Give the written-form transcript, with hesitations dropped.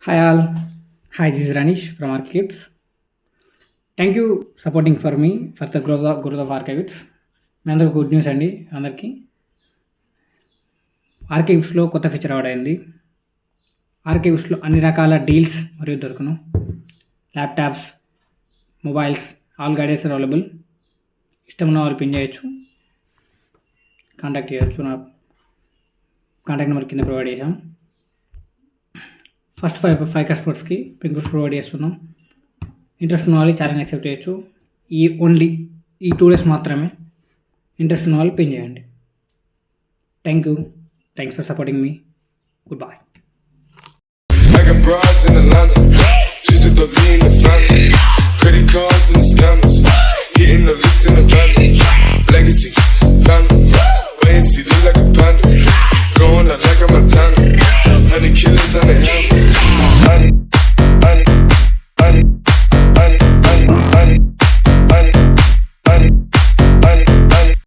Hi all. Hi, this is Ranish from Archives. Thank you supporting for me for the growth of Archives. మీ అందరూ good news అండి అందరికీ. ఆర్కైవ్స్లో కొత్త feature add అయింది. ఆర్కైవ్స్లో అన్ని రకాల deals మరియు దొరుకును. Laptops, mobiles, all guidance available. ఇష్టం ఉన్న వాళ్ళు పిన్ చేయొచ్చు, కాంటాక్ట్ చేయొచ్చు. నా కాంటాక్ట్ నెంబర్ కింద ప్రొవైడ్ చేశాం. ఫస్ట్ ఫైవ్ కస్టమర్స్కి పిన్ కోడ్స్ ప్రొవైడ్ చేస్తున్నాం. ఇంట్రెస్ట్ ఉన్న వాళ్ళు ఛాలెంజ్ యాక్సెప్ట్ చేయొచ్చు. ఓన్లీ ఈ 2 days మాత్రమే. ఇంట్రెస్ట్ ఉన్న వాళ్ళు పిన్ చేయండి. Thanks for supporting me. Good bye. I got broads in Atlanta, just to the lean the family.